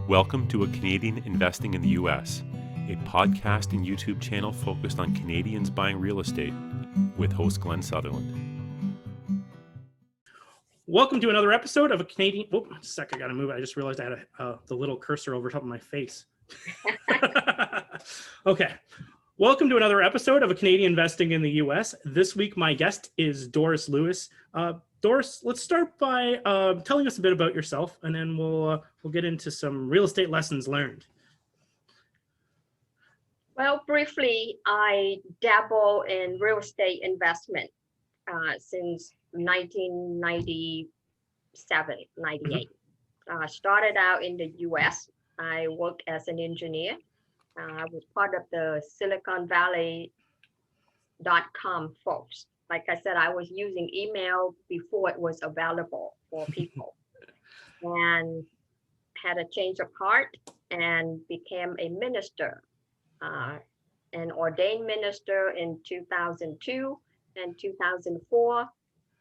Welcome to A Canadian Investing in the U.S., a podcast and YouTube channel focused on Canadians buying real estate with host Glenn Sutherland. Welcome to another episode of A Canadian... Oh, a sec, I gotta move it. I just realized I had the little cursor over top of my face. Okay. Welcome to another episode of A Canadian Investing in the U.S. This week, my guest is Doris Lewis. Doris, let's start by telling us a bit about yourself, and then we'll get into some real estate lessons learned. Well, briefly, I dabble in real estate investment since 1997, 98. Started out in the U.S. I worked as an engineer. I was part of the Silicon Valley.com folks. Like I said, I was using email before it was available for people, and had a change of heart and became a minister, an ordained minister in 2002 and 2004.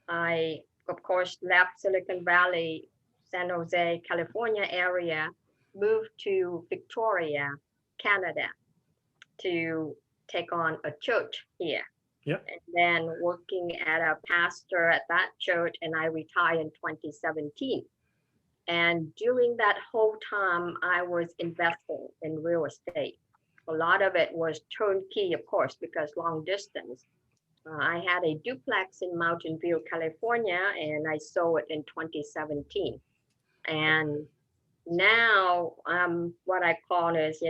I, of course, left Silicon Valley, San Jose, California area, moved to Victoria, Canada, to take on a church here. Yep. And then working at a pastor at that church, and I retired in 2017. And during that whole time, I was investing in real estate. A lot of it was turnkey, of course, because long distance. I had a duplex in Mountain View, California, and I sold it in 2017. And now what I call is,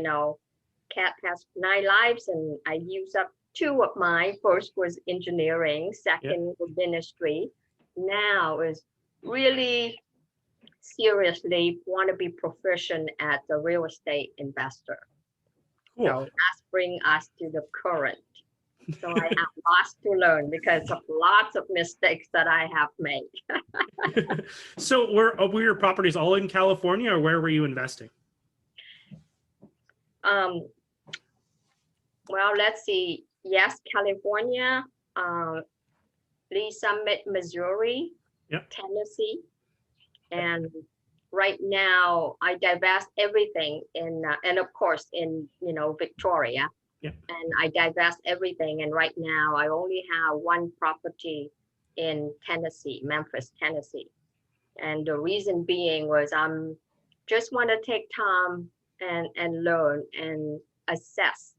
cat has 9 lives, and I use up 2 of mine. First was engineering, second was ministry. Now is really seriously want to be proficient as a real estate investor. Cool. So that's bring us to the current. So I have lots to learn because of lots of mistakes that I have made. So were your properties all in California, or where were you investing? Well, let's see. Yes, California, Lee Summit, Missouri, Tennessee, and right now I divest everything in, and of course in Victoria, and I divest everything. And right now I only have 1 property in Tennessee, Memphis, Tennessee, and the reason being was I'm just want to take time and learn and assess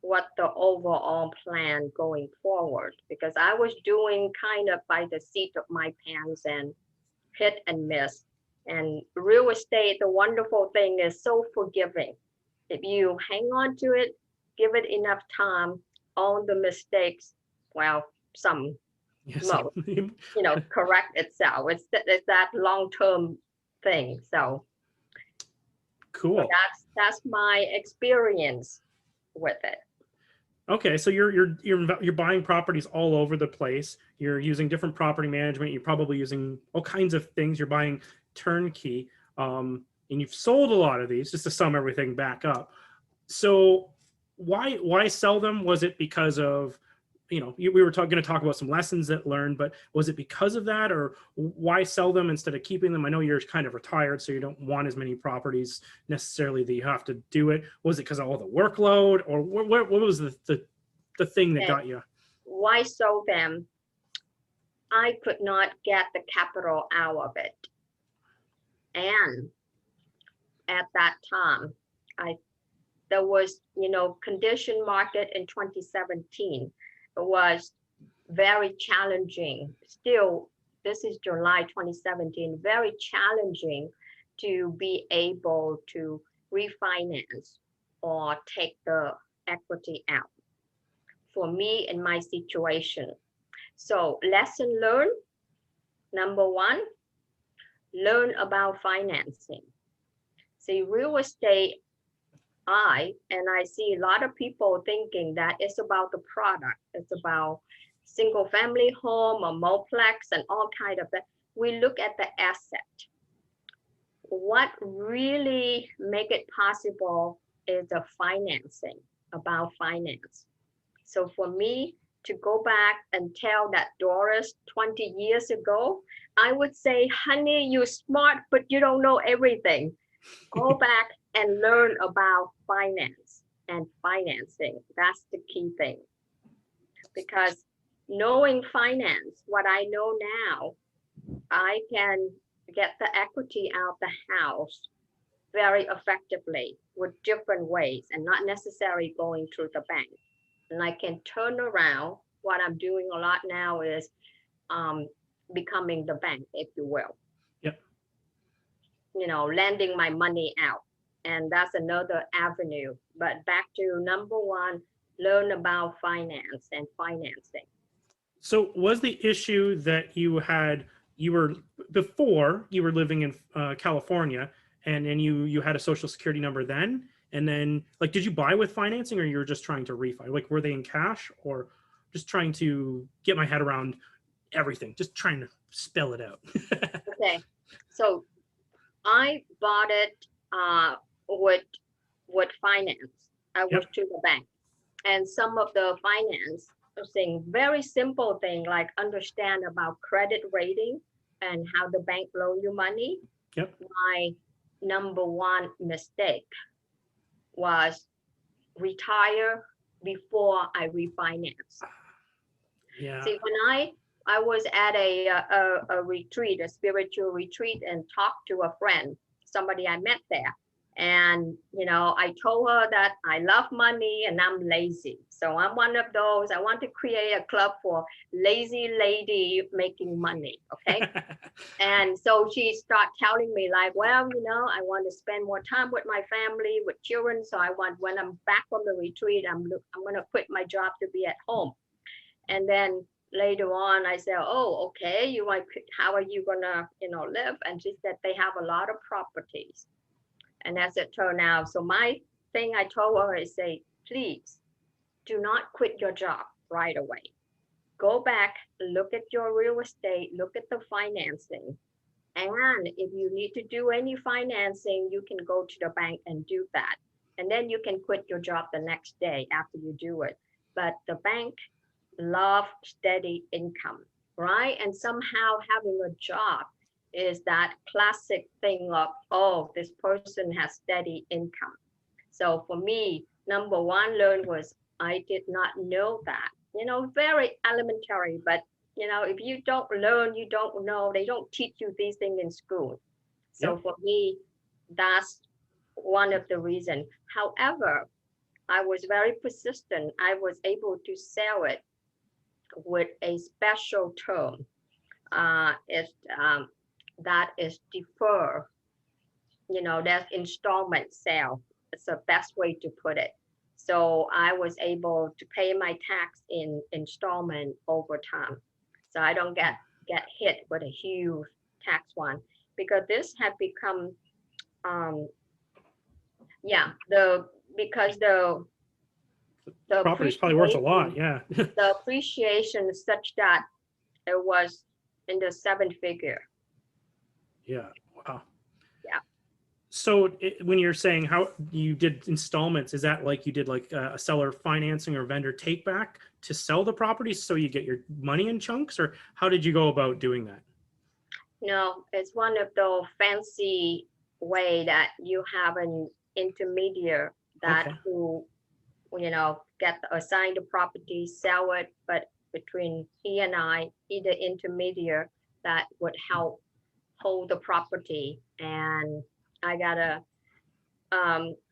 what the overall plan going forward, because I was doing kind of by the seat of my pants and hit and miss. And real estate, the wonderful thing is so forgiving. If you hang on to it, give it enough time, own the mistakes, well, some most, correct itself. It's that long-term thing. So cool. That's my experience with it. Okay, so you're buying properties all over the place. You're using different property management. You're probably using all kinds of things. You're buying turnkey, and you've sold a lot of these, just to sum everything back up. So why sell them? Was it because of, we were going to talk about some lessons that learned, but was it because of that, or why sell them instead of keeping them? I know you're kind of retired, so you don't want as many properties necessarily that you have to do it. Was it because of all the workload, or what was the thing that got you? Why sell them? I could not get the capital out of it. And at that time, there was, condition market in 2017. It was very challenging. Still, this is July 2017, very challenging to be able to refinance or take the equity out for me in my situation. So lesson learned, number 1, learn about financing. See, real estate, I see a lot of people thinking that it's about the product. It's about single family home or multiplex and all kind of that. We look at the asset. What really make it possible is the financing, about finance. So for me to go back and tell that Doris 20 years ago, I would say, honey, you're smart, but you don't know everything. Go back and learn about finance and financing. That's the key thing. Because knowing finance, what I know now, I can get the equity out the house very effectively with different ways and not necessarily going through the bank. And I can turn around. What I'm doing a lot now is becoming the bank, if you will. Yep. Lending my money out. And that's another avenue. But back to number one, learn about finance and financing. So was the issue that you were before you were living in California, and then you had a social security number then, and then like, did you buy with financing, or you were just trying to refi? Like, were they in cash, or just trying to get my head around everything, just trying to spell it out? Okay, so I bought it with finance. I went to the bank, and some of the finance thing, very simple thing like understand about credit rating and how the bank loan you money. Yep. My number one mistake was retire before I refinance. Yeah. See, when I was at a retreat, a spiritual retreat, and talked to a friend, somebody I met there. And, I told her that I love money and I'm lazy. So I'm one of those, I want to create a club for lazy lady making money. Okay. And so she started telling me like, well, I want to spend more time with my family, with children. So when I'm back from the retreat, I'm going to quit my job to be at home. And then later on, I said, oh, okay, how are you gonna, live? And she said they have a lot of properties. And as it turned out, so my thing I told her is say, please do not quit your job right away. Go back, look at your real estate, look at the financing. And if you need to do any financing, you can go to the bank and do that. And then you can quit your job the next day after you do it. But the bank love steady income, right? And somehow having a job is that classic thing of, oh, this person has steady income. So for me, number one learn was I did not know that, very elementary, but if you don't learn, you don't know. They don't teach you these things in school. So for me, that's one of the reasons. However, I was very persistent. I was able to sell it with a special term. That is defer. That's installment sale. It's the best way to put it. So I was able to pay my tax in installment over time. So I don't get hit with a huge tax one, because this had become, because the property is probably worth a lot. Yeah. The appreciation is such that it was in the 7-figure. Yeah. Wow. Yeah. So when you're saying how you did installments, is that like you did like a seller financing or vendor take back to sell the property so you get your money in chunks, or how did you go about doing that? No, it's one of those fancy way that you have an intermediary that who, get assigned the property, sell it, but between he and I, either intermediary that would help hold the property, and I gotta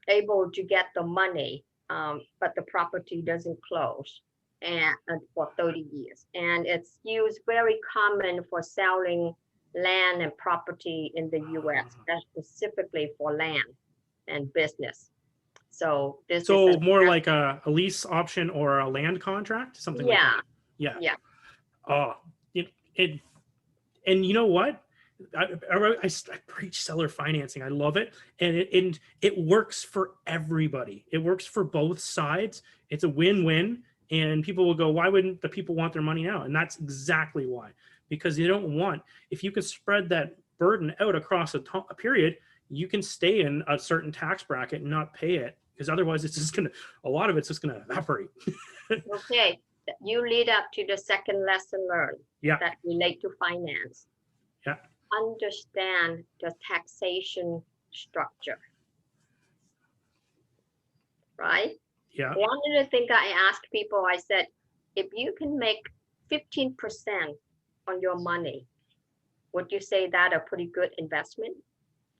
able to get the money, but the property doesn't close and for 30 years. And it's used very common for selling land and property in the US, specifically for land and business. So this is more like a lease option or a land contract, something like that. Yeah. Oh, and you know what? I preach seller financing. I love it, and it works for everybody. It works for both sides. It's a win-win, and people will go, why wouldn't the people want their money now? And that's exactly why, because they don't want. If you can spread that burden out across a period, you can stay in a certain tax bracket and not pay it, because otherwise it's just a lot of it's just gonna evaporate. Okay, you lead up to the second lesson learned that relate to finance. Yeah. Understand the taxation structure. right? Yeah. One of the things I asked people, I said, if you can make 15% on your money, would you say that a pretty good investment?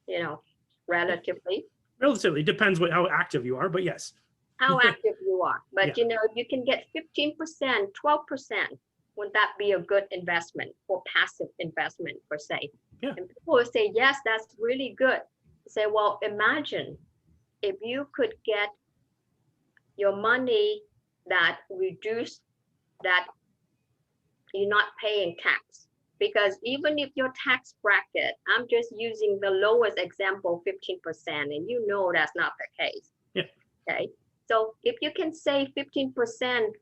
You know, relatively. Relatively depends how active you are, but yes. How active you are. But Yeah. you know, you can get 15%, 12%. Would that be a good investment or passive investment per se? Yeah. And people will say, yes, that's really good. Say, well, imagine if you could get your money that reduce that you're not paying tax. Because even if your tax bracket, I'm just using the lowest example, 15%, and you know that's not the case. Yeah. Okay. So if you can save 15%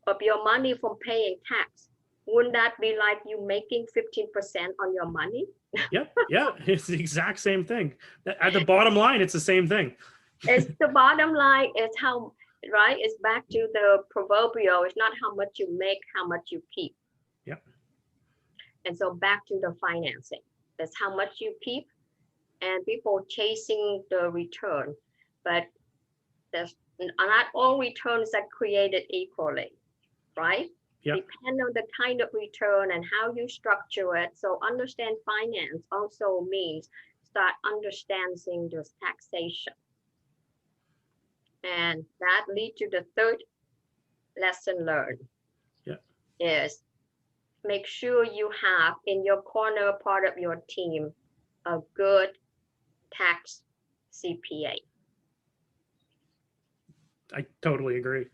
of your money from paying tax, wouldn't that be like you making 15% on your money? Yep. Yeah. It's the exact same thing. At the bottom line, it's the same thing. It's the bottom line is how, right? It's back to the proverbial. It's not how much you make, how much you keep. Yep. And so back to the financing. That's how much you keep, and people chasing the return. But there's not all returns are created equally, right? Yep. Depend on the kind of return and how you structure it. So understand finance also means start understanding the taxation. And that leads to the third lesson learned. Yep. Is make sure you have in your corner part of your team a good tax CPA. I totally agree.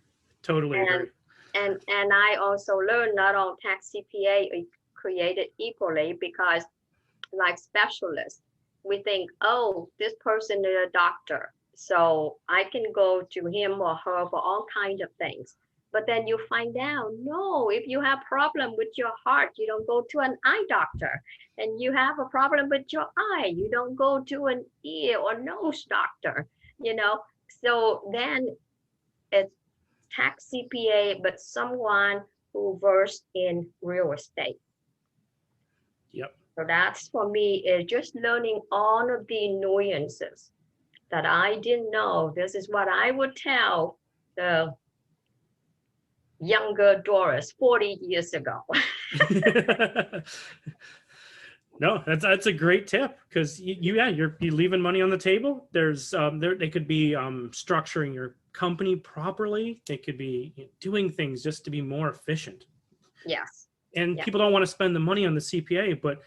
Totally agree. And I also learned not all tax CPA are created equally, because like specialists, we think, oh, this person is a doctor, so I can go to him or her for all kinds of things. But then you find out, no, if you have problem with your heart, you don't go to an eye doctor. And you have a problem with your eye, you don't go to an ear or nose doctor, you know? So then it's tax CPA, but someone who versed in real estate. Yep. So that's for me is just learning all of the nuances that I didn't know. This is what I would tell the younger Doris 40 years ago. No, that's a great tip, because you're leaving money on the table. There's they could be structuring your company properly. They could be doing things just to be more efficient. Yes. And Yeah. people don't want to spend the money on the CPA, but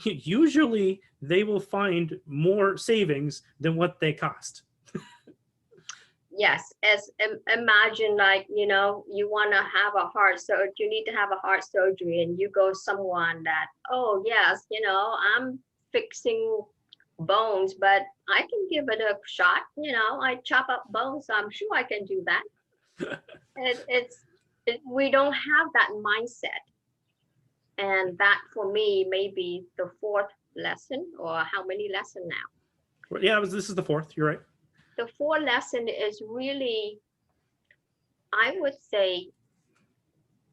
usually they will find more savings than what they cost. Yes, as imagine, like, you know, you want to have a heart surgery, you need to have a heart surgery, and you go someone that, oh yes, you know, I'm fixing bones, but I can give it a shot, you know, I chop up bones, so I'm sure I can do that. We don't have that mindset. And that for me may be the fourth lesson, or how many lessons now? Yeah, this is the fourth. You're right. The fourth lesson is really, I would say,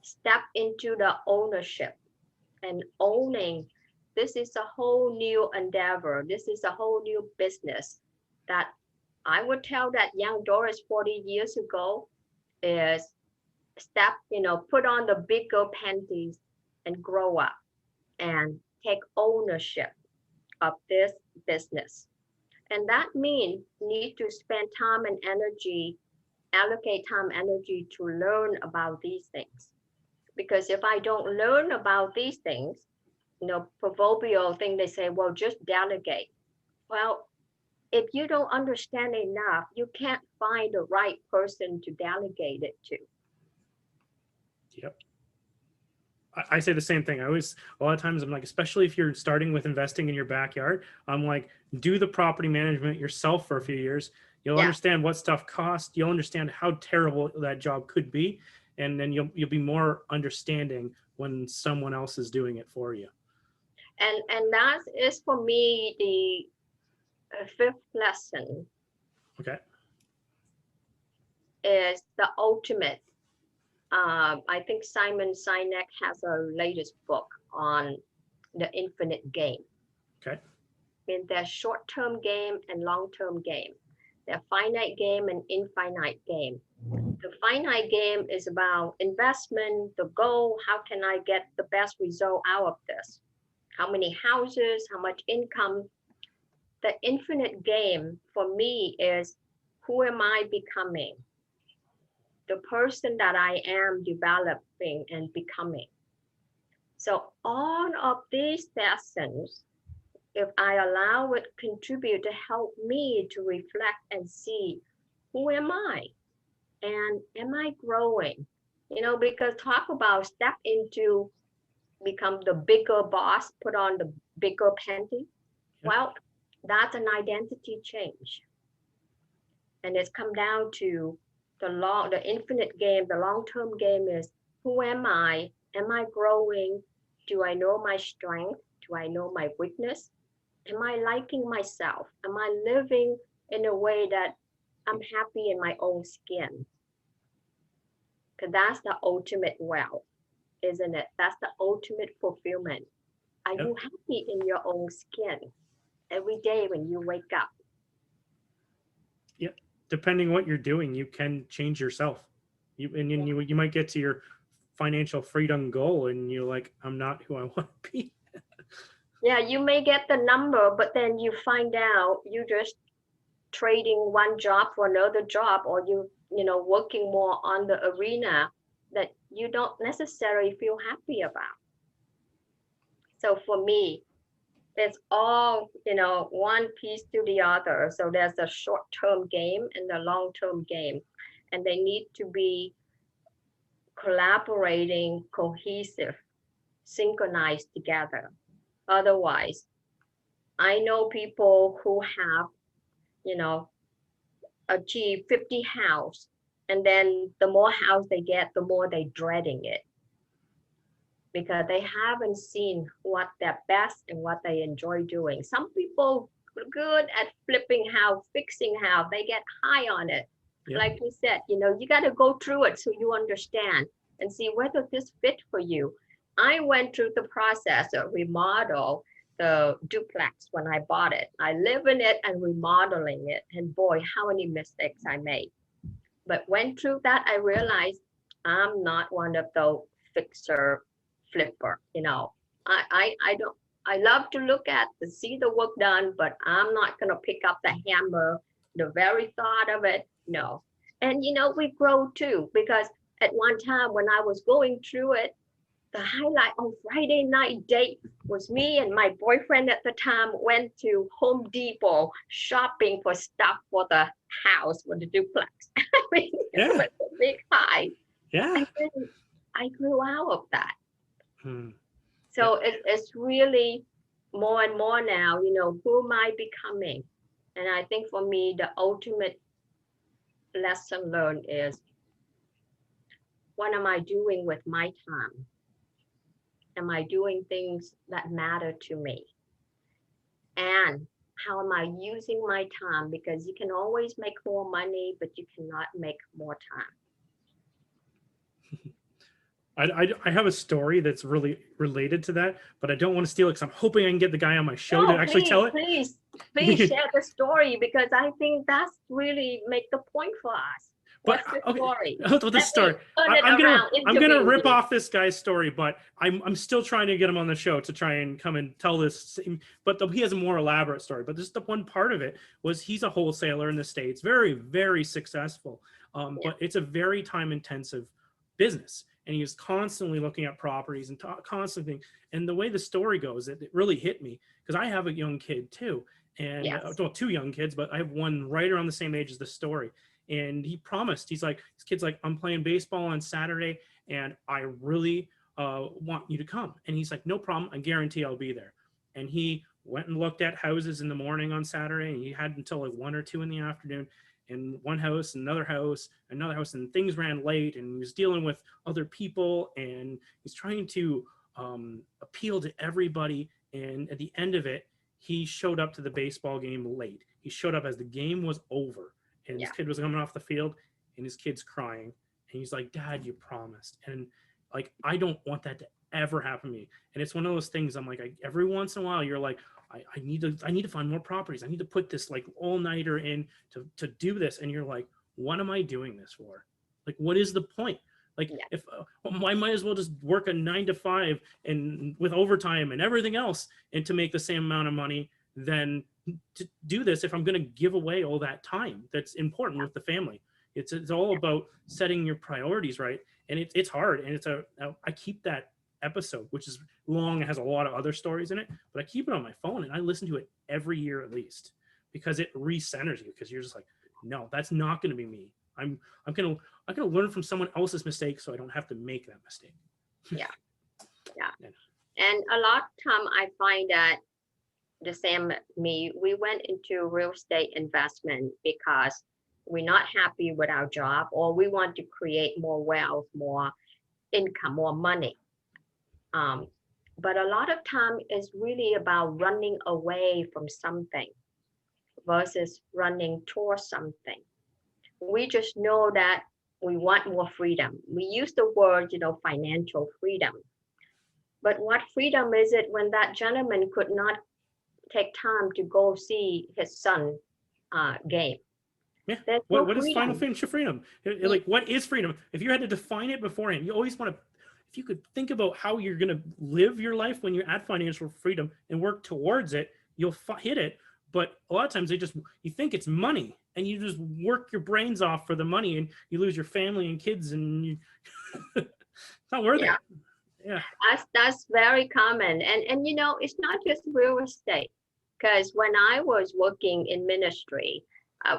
step into the ownership and owning. This is a whole new endeavor. This is a whole new business that I would tell that young Doris 40 years ago is step, you know, put on the big girl panties and grow up and take ownership of this business. And that means need to spend time and energy, allocate time and energy to learn about these things. Because if I don't learn about these things, you know, proverbial thing, they say, well, just delegate. Well, if you don't understand enough, you can't find the right person to delegate it to. Yep. I say the same thing. A lot of times I'm like, especially if you're starting with investing in your backyard, I'm like, do the property management yourself for a few years. You'll understand what stuff costs. You'll understand how terrible that job could be. And then you'll be more understanding when someone else is doing it for you. And that is for me the fifth lesson. Okay. Is the ultimate. I think Simon Sinek has a latest book on the infinite game. Okay. In their short-term game and long-term game. There's finite game and infinite game. The finite game is about investment, the goal, how can I get the best result out of this? How many houses, how much income? The infinite game for me is, who am I becoming? The person that I am developing and becoming. So all of these lessons, if I allow it, contribute to help me to reflect and see, who am I? And am I growing? Because talk about step into become the bigger boss, put on the bigger panty. Well, that's an identity change. And it's come down to the infinite game, the long-term game is, who am I? Am I growing? Do I know my strength? Do I know my weakness? Am I liking myself? Am I living in a way that I'm happy in my own skin? Because that's the ultimate wealth, isn't it? That's the ultimate fulfillment. Are you happy in your own skin every day when you wake up? Yep. Depending what you're doing, you can change yourself. You might get to your financial freedom goal and you're like, I'm not who I want to be. Yeah, you may get the number, but then you find out you just trading one job for another job, or you working more on the arena that you don't necessarily feel happy about. So for me, it's all one piece to the other. So there's a short-term game and the long-term game, and they need to be collaborating, cohesive, synchronized together. Otherwise, I know people who have achieved 50 house, and then the more house they get, the more they dreading it, because they haven't seen what they're best and what they enjoy doing. Some people are good at flipping house, fixing house, they get high on it. Yep. Like we said, you got to go through it so you understand and see whether this fit for you. I went through the process of remodel the duplex when I bought it. I live in it and remodeling it, and boy, how many mistakes I made. But went through that, I realized I'm not one of those fixer flipper. I love to look at to see the work done, but I'm not gonna pick up the hammer. The very thought of it, no. And we grow too, because at one time when I was going through it, the highlight on Friday night date was me and my boyfriend at the time went to Home Depot shopping for stuff for the house, for the duplex. I mean, it was a big high. Yeah. And then I grew out of that. So it's really more and more now, who am I becoming? And I think for me, the ultimate lesson learned is, what am I doing with my time? Am I doing things that matter to me? And how am I using my time? Because you can always make more money, but you cannot make more time. I have a story that's really related to that, but I don't want to steal it because I'm hoping I can get the guy on my show to actually tell it. Please share the story, because I think that's really make the point for us. What's the story? This story. I'm gonna rip off this guy's story, but I'm still trying to get him on the show to try and come and tell this. But he has a more elaborate story. But just the one part of it was, he's a wholesaler in the States, very, very successful. But it's a very time intensive business, and he was constantly looking at properties and constantly. And the way the story goes, it really hit me, because I have a young kid too, and well, 2 young kids, but I have one right around the same age as the story. And he promised, this kid's like, I'm playing baseball on Saturday and I really want you to come. And he's like, no problem, I guarantee I'll be there. And he went and looked at houses in the morning on Saturday, and he had until like 1 or 2 in the afternoon, and one house, another house, and things ran late, and he was dealing with other people, and he's trying to appeal to everybody. And at the end of it, he showed up to the baseball game late. He showed up as the game was over. And his kid was coming off the field, and his kid's crying. And he's like, Dad, you promised. And like, I don't want that to ever happen to me. And it's one of those things, I'm like, every once in a while, you're like, I need to find more properties. I need to put this like all-nighter in to do this. And you're like, what am I doing this for? Like, what is the point? Like, Yeah. if I might as well just work a 9 to 5 and with overtime and everything else, and to make the same amount of money than to do this if I'm going to give away all that time that's important with the family. It's all about setting your priorities right, and it's hard. And I keep that episode, which is long, it has a lot of other stories in it, but I keep it on my phone and I listen to it every year at least, because it recenters you, because you're just like, no, that's not going to be me. I'm gonna learn from someone else's mistake so I don't have to make that mistake. Yeah. And a lot of time I find that the same me, we went into real estate investment because we're not happy with our job, or we want to create more wealth, more income, more money. But a lot of time is really about running away from something versus running towards something. We just know that we want more freedom. We use the word, financial freedom. But what freedom is it when that gentleman could not take time to go see his son game? Yeah. There's What no is freedom. financial freedom? Like, what is freedom? If you had to define it beforehand, you always want to, if you could think about how you're going to live your life when you're at financial freedom and work towards it, you'll hit it. But a lot of times you think it's money, and you just work your brains off for the money, and you lose your family and kids, and it's not worth it. Yeah. That's very common. And it's not just real estate, because when I was working in ministry,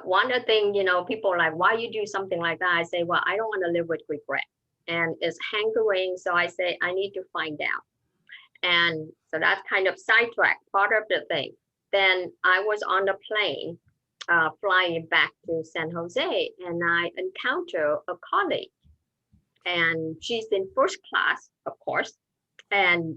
one of the things, people are like, why you do something like that? I say, well, I don't want to live with regret, and it's hankering. So I say, I need to find out. And so that's kind of sidetracked part of the thing. Then I was on the plane flying back to San Jose, and I encounter a colleague, and she's in first class, of course. And,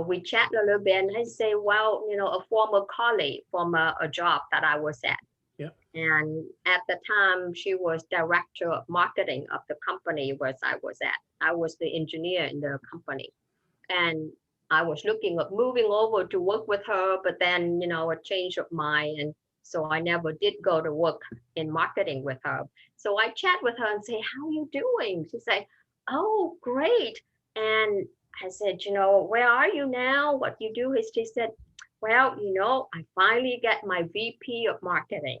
we chat a little bit, and I say, well, a former colleague from a job that I was at. Yeah. And at the time, she was director of marketing of the company where I was at. I was the engineer in the company. And I was looking at moving over to work with her, but then, a change of mind. And so I never did go to work in marketing with her. So I chat with her and say, how are you doing? She said, oh, great. And I said, where are you now? What you do is, she said, well, I finally get my VP of marketing.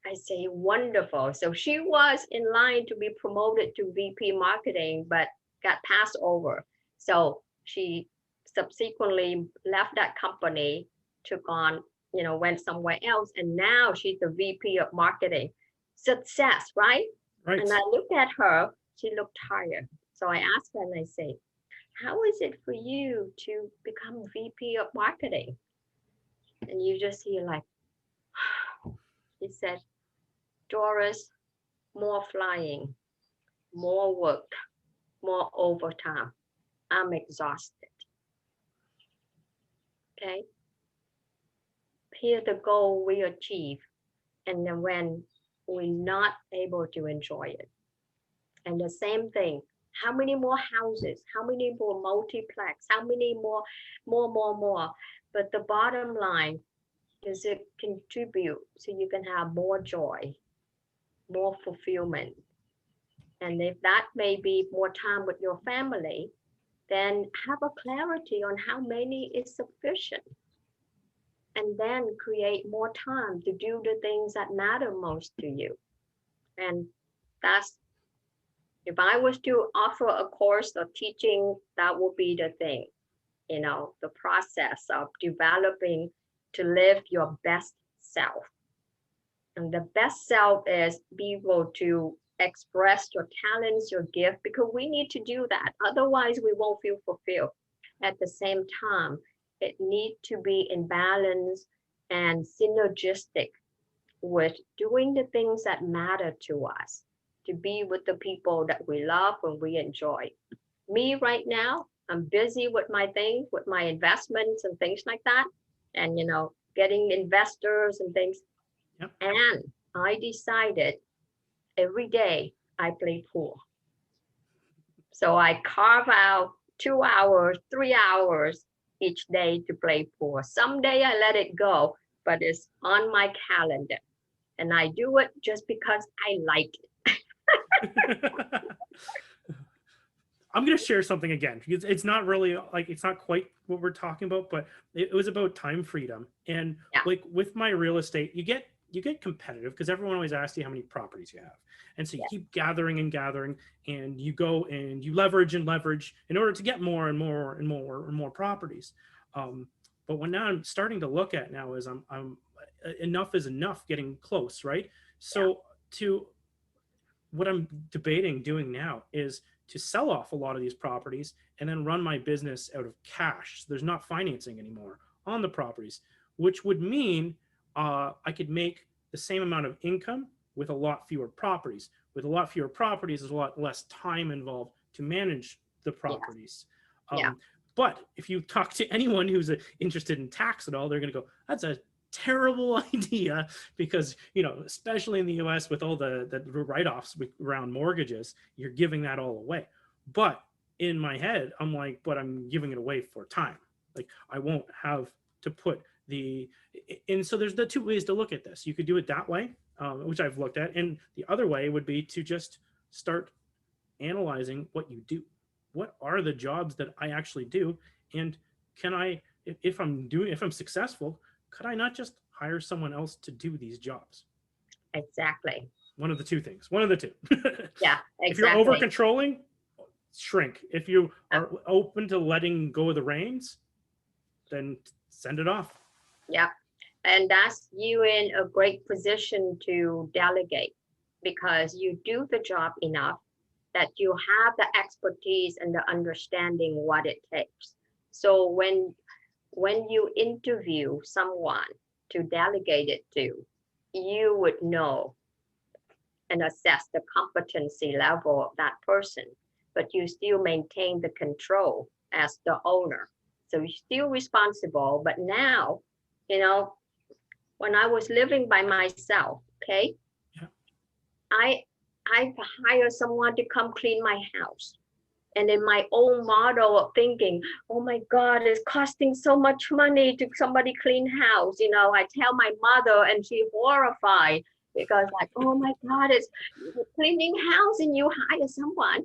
I say, wonderful. So she was in line to be promoted to VP marketing, but got passed over. So she subsequently left that company, took on, went somewhere else. And now she's the VP of marketing. Success, right? Right. And I looked at her, she looked tired. So I asked her and I say, how is it for you to become VP of marketing? And you just hear like, she said, Doris, more flying, more work, more overtime. I'm exhausted. Okay. Here's the goal we achieve. And then when we're not able to enjoy it. And the same thing, how many more houses, how many more multiplex, how many more. But the bottom line, does it contribute so you can have more joy, more fulfillment? And if that may be more time with your family, then have a clarity on how many is sufficient. And then create more time to do the things that matter most to you. And that's, if I was to offer a course of teaching, that would be the thing, the process of developing to live your best self. And the best self is be able to express your talents, your gift, because we need to do that. Otherwise, we won't feel fulfilled. At the same time, it needs to be in balance and synergistic with doing the things that matter to us, to be with the people that we love and we enjoy. Me right now, I'm busy with my things, with my investments and things like that. And, getting investors and things. Yep. And I decided every day I play pool. So I carve out 2 hours, 3 hours each day to play pool. Someday I let it go, but it's on my calendar. And I do it just because I like it. I'm going to share something again. It's not really like, it's not quite what we're talking about, but it was about time freedom. And like with my real estate, you get competitive because everyone always asks you how many properties you have. And so you keep gathering and gathering, and you go and you leverage and leverage in order to get more and more and more and more properties. But what now I'm starting to look at now is I'm enough is enough, getting close, right? So to what I'm debating doing now is to sell off a lot of these properties and then run my business out of cash. So there's not financing anymore on the properties, which would mean I could make the same amount of income with a lot fewer properties. With a lot fewer properties, there's a lot less time involved to manage the properties. But if you talk to anyone who's interested in tax at all, they're going to go, that's a terrible idea, because, you know, especially in the US with all the write-offs around mortgages, you're giving that all away. But in my head, I'm like, but I'm giving it away for time. Like, I won't have to put and so there's the two ways to look at this. You could do it that way, which I've looked at. And the other way would be to just start analyzing what you do. What are the jobs that I actually do? And can I, if I'm successful, could I not just hire someone else to do these jobs? Exactly. One of the two things. One of the two. Yeah, exactly. If you're over controlling, shrink. If you are open to letting go of the reins, then send it off. Yeah. And that's you in a great position to delegate, because you do the job enough that you have the expertise and the understanding what it takes. So when you interview someone to delegate it to, you would know and assess the competency level of that person, but you still maintain the control as the owner. So you're still responsible. But now, you know, when I was living by myself, okay, I hire someone to come clean my house. And in my own model of thinking, oh my God, it's costing so much money to somebody clean house. You know, I tell my mother and she's horrified, because like, oh my God, it's cleaning house and you hire someone.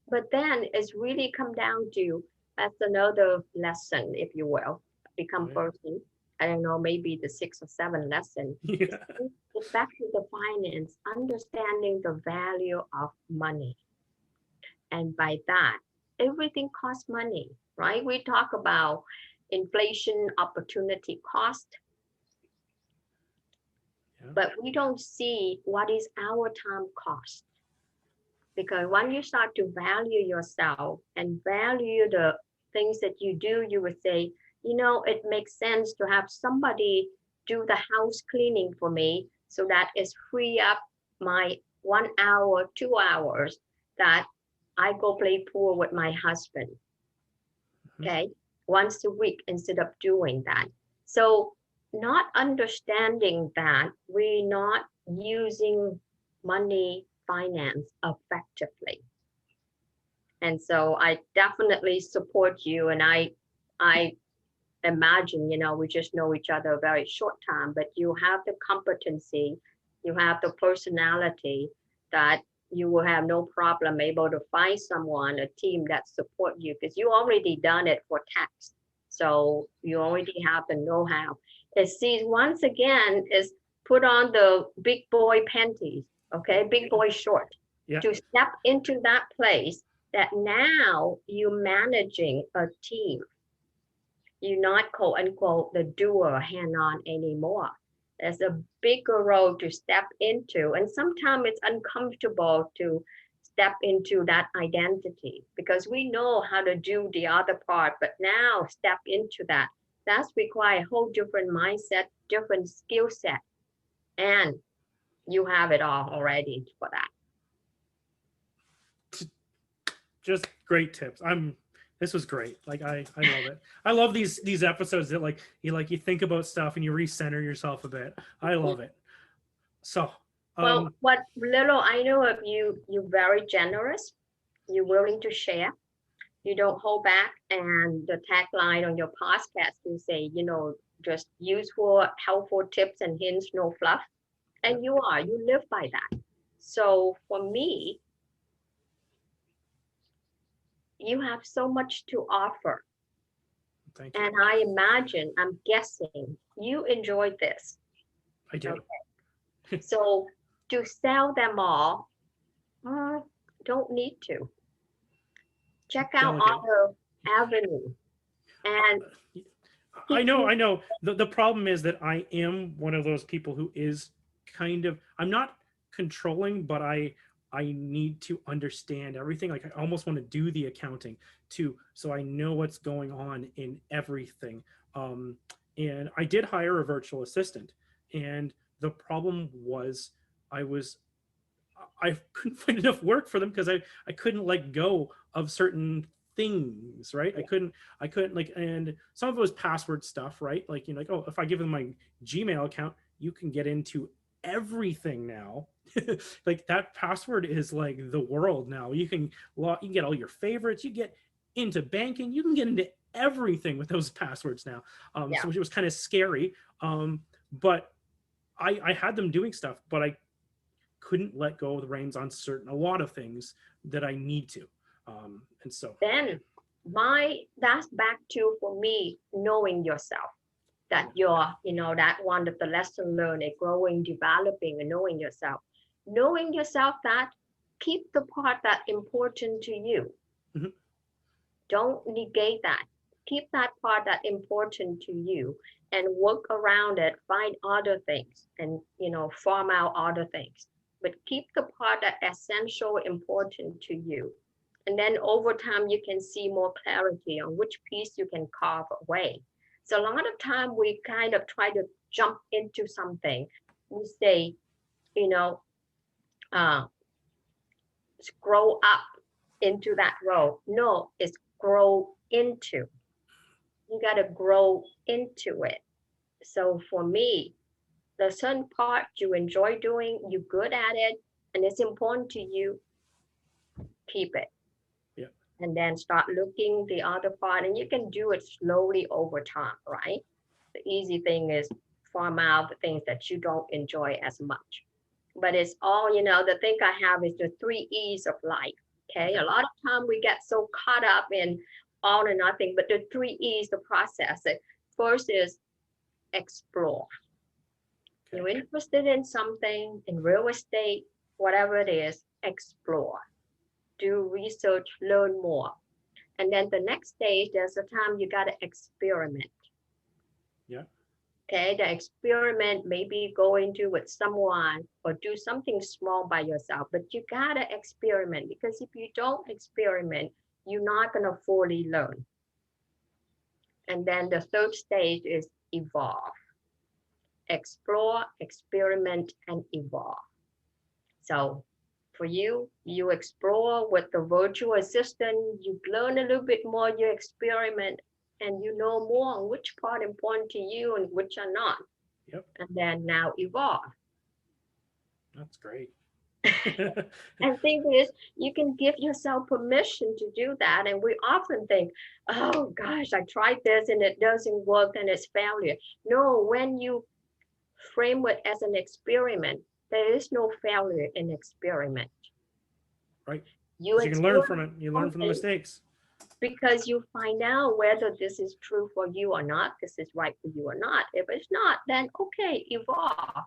But then it's really come down to, that's another lesson, if you will, become person. I don't know, maybe the 6 or 7 lesson. It's back to the finance, understanding the value of money. And by that, everything costs money, right? We talk about inflation, opportunity cost, but we don't see what is our time cost. Because when you start to value yourself and value the things that you do, you would say, you know, it makes sense to have somebody do the house cleaning for me, so that is free up my 1 hour, 2 hours that I go play pool with my husband, okay, once a week instead of doing that. So not understanding that we're not using money finance effectively. And so I definitely support you. And I imagine, you know, we just know each other a very short time, but you have the competency, you have the personality that you will have no problem able to find someone, a team that support you, because you already done it for tax. So you already have the know-how. It sees once again is put on the big boy panties, okay, big boy short, to step into that place that now you're managing a team. You're not quote unquote the doer hand-on anymore. There's a bigger role to step into. And sometimes it's uncomfortable to step into that identity, because we know how to do the other part, but now step into that. That's require a whole different mindset, different skill set. And you have it all already for that. Just great tips. This was great. Like I love it. I love these episodes that like you think about stuff and you recenter yourself a bit. I love it. So well, what little I know of you, you're very generous. You're willing to share. You don't hold back. And the tagline on your podcast will say, just useful, helpful tips and hints, no fluff. And you live by that. So for me, you have so much to offer. Thank you. And I'm guessing you enjoyed this. I do. Okay. So to sell them all, don't need to. Check out other avenues. And I know. The problem is that I am one of those people who is kind of, I'm not controlling, but I need to understand everything. Like I almost want to do the accounting too, so I know what's going on in everything. And I did hire a virtual assistant, and the problem was I couldn't find enough work for them because I couldn't let go of certain things, right? I couldn't like, and some of it was password stuff, right? Like, like, oh, if I give them my Gmail account, you can get into everything now. Like that password is like the world now. You can get all your favorites, you get into banking, you can get into everything with those passwords now. So it was kind of scary. But I had them doing stuff, but I couldn't let go of the reins on a lot of things that I need to. And so then that's back to, for me, knowing yourself, that you're, that one of the lesson learned, growing, developing, and knowing yourself that keep the part that important to you. Mm-hmm. Don't negate that. Keep that part that important to you and work around it, find other things and, farm out other things, but keep the part that essential, important to you. And then over time, you can see more clarity on which piece you can carve away. So a lot of time we kind of try to jump into something. We say, grow up into that role. No, it's grow into. You got to grow into it. So for me, the certain part you enjoy doing, you're good at it, and it's important to you, keep it. Yeah. And then start looking the other part, and you can do it slowly over time, right? The easy thing is farm out the things that you don't enjoy as much. But it's all, the thing I have is the 3 E's of life. Okay. A lot of time we get so caught up in all or nothing, but the 3 E's, the process. First is explore. Okay. You're interested in something, in real estate, whatever it is, explore. Do research, learn more. And then the next stage, there's a time you got to experiment. Yeah. Okay, the experiment, maybe go into with someone or do something small by yourself, but you got to experiment, because if you don't experiment, you're not going to fully learn. And then the third stage is evolve. Explore, experiment, and evolve. So for you explore with the virtual assistant, you learn a little bit more, you experiment, and you know more on which part important to you and which are not. Yep. And then now evolve. That's great. And thing is, you can give yourself permission to do that. And we often think, oh gosh, I tried this and it doesn't work and it's failure. No, when you frame it as an experiment, there is no failure in experiment. Right. You can learn from it. You learn from the mistakes. Because you find out whether this is true for you or not, this is right for you or not. If it's not, then okay, evolve.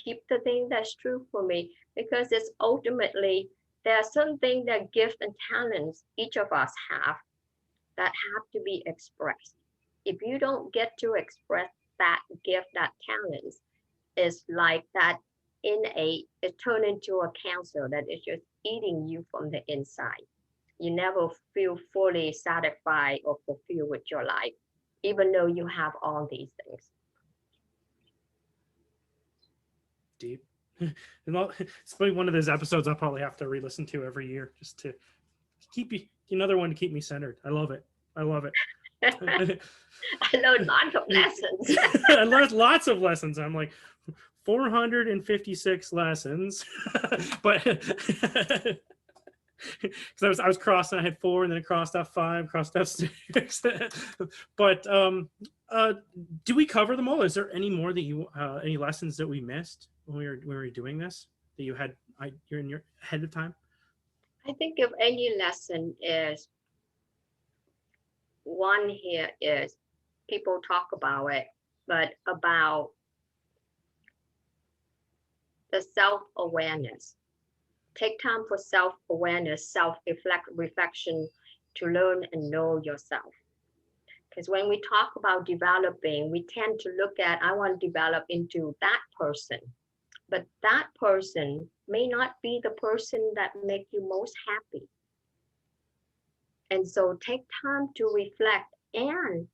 Keep the thing that's true for me, because it's ultimately, there are certain things that gifts and talents each of us have that have to be expressed. If you don't get to express that gift, that talents, it's like that innate, it turned into a cancer that is just eating you from the inside. You never feel fully satisfied or fulfilled with your life, even though you have all these things. Deep. It's probably one of those episodes I'll probably have to re-listen to every year, just to keep you, another one to keep me centered. I love it. I learned lots of lessons. I learned lots of lessons. I'm like 456 lessons, but because I was crossing. I had 4, and then I crossed off 5, crossed off 6. But do we cover them all? Is there any more that you any lessons that we missed when we were doing this that you had you're in your ahead of time? I think if any lesson is one here is people talk about it, but about the self-awareness. Take time for self-awareness, self-reflection to learn and know yourself. Because when we talk about developing, we tend to look at, I want to develop into that person. But that person may not be the person that make you most happy. And so take time to reflect and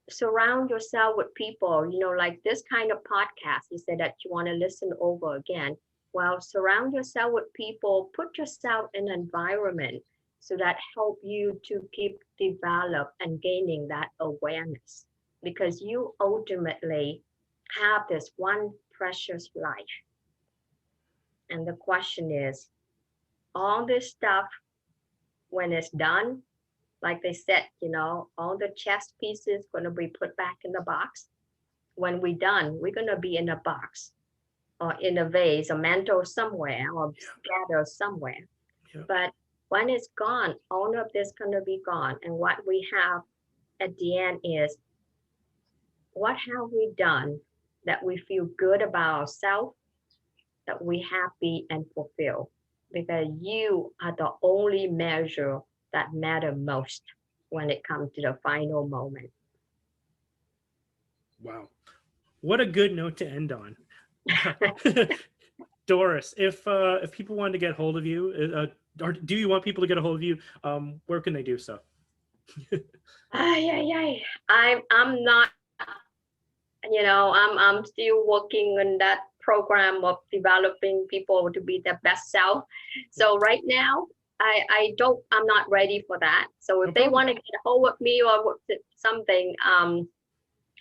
surround yourself with people, like this kind of podcast. You said that you want to listen over again. Well, surround yourself with people, put yourself in an environment so that help you to keep develop and gaining that awareness, because you ultimately have this one precious life. And the question is, all this stuff, when it's done, like they said, all the chess pieces going to be put back in the box. When we're done, we're going to be in a box or in a vase, a mantle somewhere, or scattered somewhere. Yeah. But when it's gone, all of this going to be gone. And what we have at the end is, what have we done that we feel good about ourselves, that we happy and fulfilled? Because you are the only measure that matter most when it comes to the final moment. Wow. What a good note to end on. Doris, if people wanted to get hold of you, or do you want people to get a hold of you, where can they do so? I'm not, I'm still working on that program of developing people to be their best self. So right now, I'm not ready for that. So if they want to get a hold of me or something,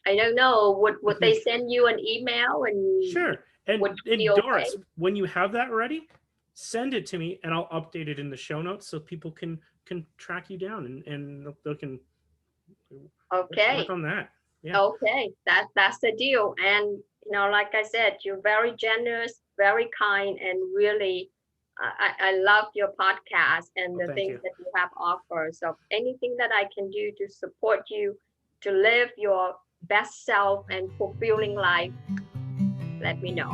I don't know, would they send you an email? And sure. And Doris, okay? When you have that ready, send it to me and I'll update it in the show notes so people can track you down and they can work on that. Yeah. Okay, that's the deal. And like I said, you're very generous, very kind, and really I love your podcast and the things that you have offered. So anything that I can do to support you to live your best self and fulfilling life, let me know.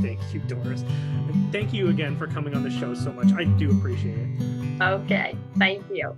Thank you, Doris. And thank you again for coming on the show so much. I do appreciate it. Okay, thank you.